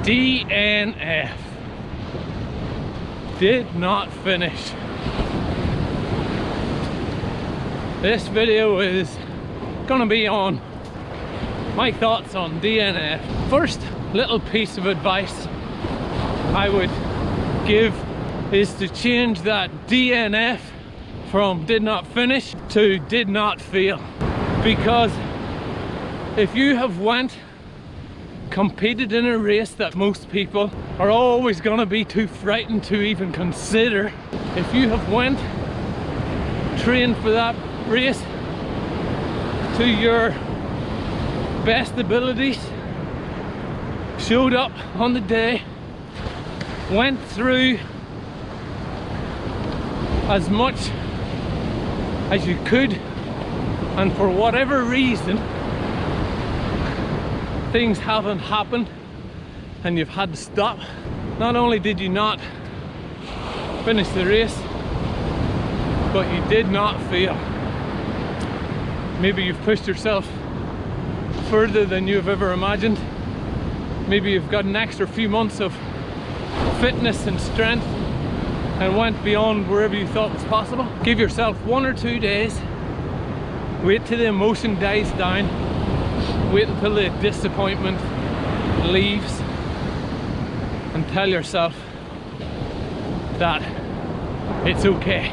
DNF. Did not finish. This video is gonna be on my thoughts on DNF. First little piece of advice I would give is to change that DNF from did not finish to did not feel. Because if you have competed in a race that most people are always going to be too frightened to even consider, if you have trained for that race to your best abilities, showed up on the day, went through as much as you could, and for whatever reason things haven't happened and you've had to stop, not only did you not finish the race, but you did not fail. Maybe you've pushed yourself further than you've ever imagined. Maybe you've got an extra few months of fitness and strength and went beyond wherever you thought was possible. Give yourself 1 or 2 days, wait till the emotion dies down, wait until the disappointment leaves, and tell yourself that it's okay.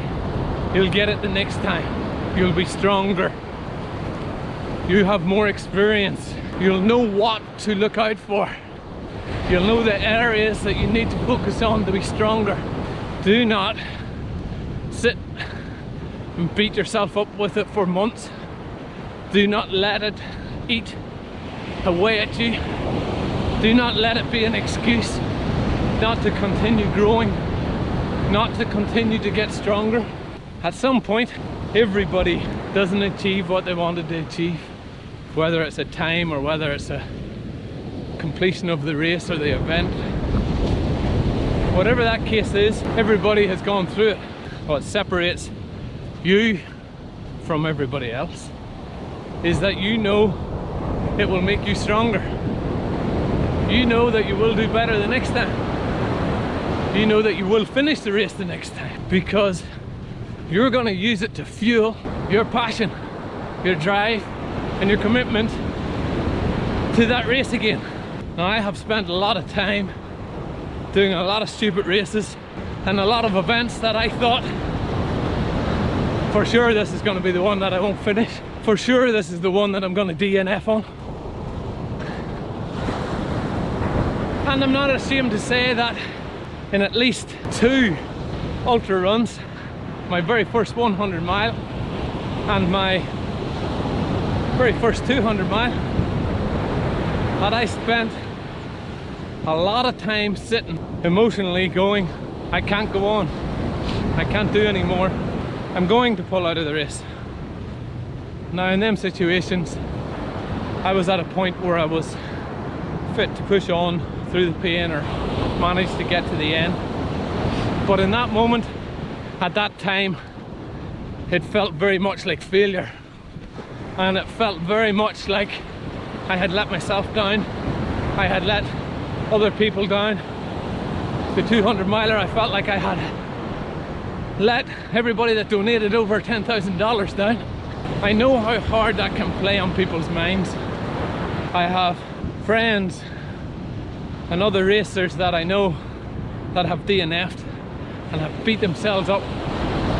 You'll get it the next time. You'll be stronger. You have more experience. You'll know what to look out for. You'll know the areas that you need to focus on to be stronger. Do not sit and beat yourself up with it for months. Do not let it eat away at you. Do not let it be an excuse not to continue growing, not to continue to get stronger. At some point, everybody doesn't achieve what they wanted to achieve, whether it's a time or whether it's a completion of the race or the event. Whatever that case is, everybody has gone through it. What separates you from everybody else is that you know it will make you stronger. You know that you will do better the next time. You know that you will finish the race the next time, because you're going to use it to fuel your passion, your drive, and your commitment to that race again. Now, I have spent a lot of time doing a lot of stupid races and a lot of events that I thought, for sure this is going to be the one that I won't finish. For sure this is the one that I'm going to DNF on. And I'm not ashamed to say that in at least 2 ultra runs, my very first 100 mile and my very first 200 mile, that I spent a lot of time sitting emotionally going, I can't go on, I can't do anymore, I'm going to pull out of the race. Now, in them situations, I was at a point where I was fit to push on through the pain or manage to get to the end. But in that moment, at that time, it felt very much like failure, and it felt very much like I had let myself down. I had let other people down. The 200 miler, I felt like I had let everybody that donated over $10,000 down. I know how hard that can play on people's minds. I have friends and other racers that I know that have DNF'd and have beat themselves up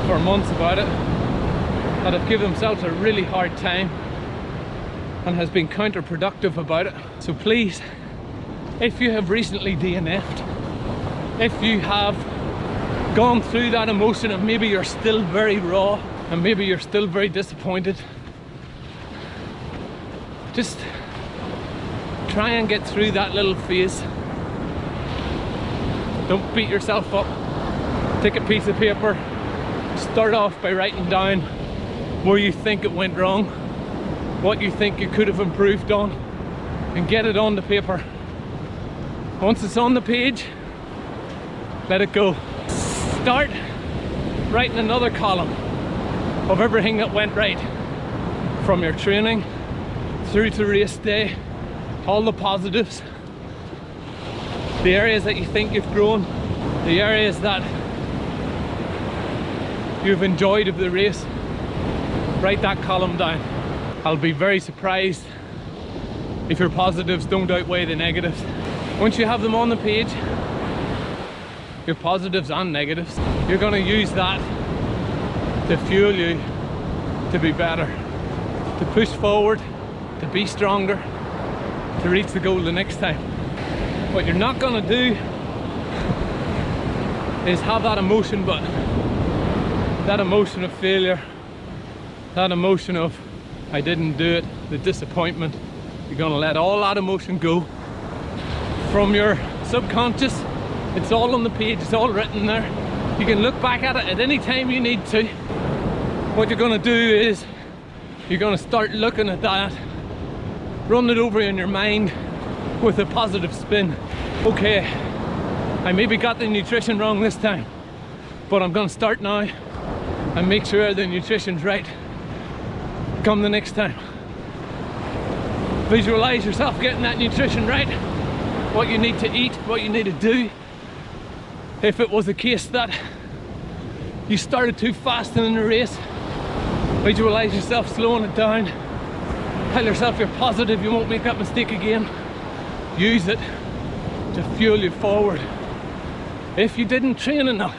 for months about it, that have given themselves a really hard time and has been counterproductive about it. So please, if you have recently DNF'd, if you have gone through that emotion and maybe you're still very raw and maybe you're still very disappointed, just try and get through that little phase. Don't beat yourself up. Take a piece of paper, start off by writing down where you think it went wrong, what you think you could have improved on, and get it on the paper. Once it's on the page, let it go. Start writing another column of everything that went right, from your training through to race day, all the positives. the areas that you think you've grown, the areas that you've enjoyed of the race. Write that column down. I'll be very surprised if your positives don't outweigh the negatives. Once you have them on the page, your positives and negatives, you're going to use that to fuel you to be better, to push forward, to be stronger, to reach the goal the next time. What you're not going to do is have that emotion, but that emotion of failure, that emotion of I didn't do it, the disappointment. You're going to let all that emotion go from your subconscious. It's all on the page, it's all written there. You can look back at it at any time you need to. What you're going to do is you're going to start looking at that, run it over in your mind with a positive spin. Okay, I maybe got the nutrition wrong this time, but I'm going to start now and make sure the nutrition's right come the next time. Visualize yourself getting that nutrition right, what you need to eat, what you need to do. If it was a case that you started too fast in the race, visualize yourself slowing it down. Tell yourself you're positive, you won't make that mistake again. Use it to fuel you forward. If you didn't train enough,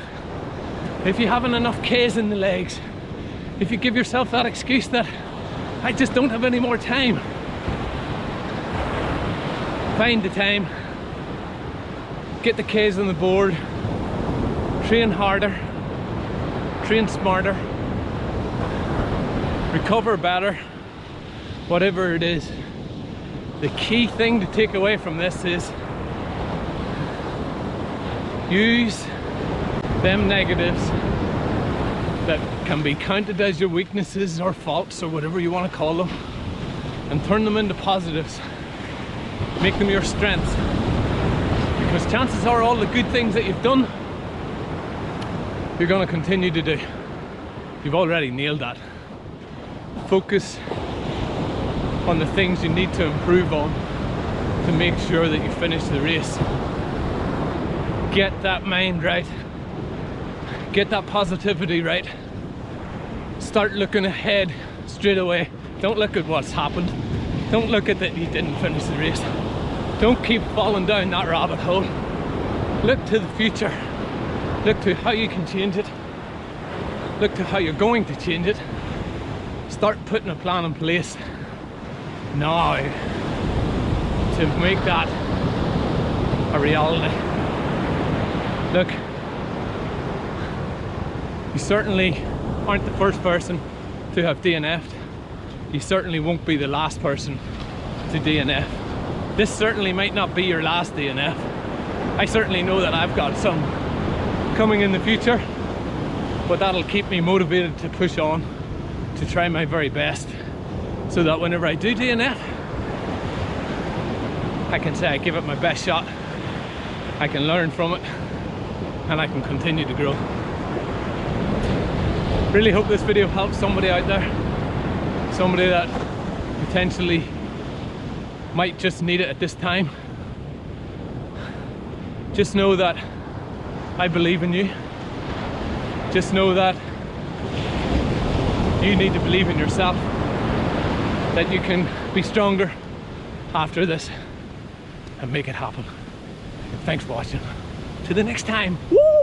if you haven't enough K's in the legs, if you give yourself that excuse that I just don't have any more time, find the time, get the K's on the board, train harder, train smarter, recover better, whatever it is. The key thing to take away from this is use them negatives that can be counted as your weaknesses or faults or whatever you want to call them, and turn them into positives. Make them your strengths, because chances are all the good things that you've done, you're going to continue to do. You've already nailed that. Focus on the things you need to improve on to make sure that you finish the race. Get that mind right. Get that positivity right. Start looking ahead straight away. Don't look at what's happened. Don't look at that you didn't finish the race. Don't keep falling down that rabbit hole. Look to the future. Look to how you can change it. Look to how you're going to change it. Start putting a plan in place now to make that a reality. Look, you certainly aren't the first person to have DNF'd. You certainly won't be the last person to DNF. This certainly might not be your last DNF. I certainly know that I've got some coming in the future, but that'll keep me motivated to push on, to try my very best, so that whenever I do DNF, I can say I give it my best shot, I can learn from it, and I can continue to grow. Really hope this video helps somebody out there, somebody that potentially might just need it at this time. Just know that I believe in you. Just know that you need to believe in yourself, that you can be stronger after this and make it happen. Thanks for watching. To the next time. Woo!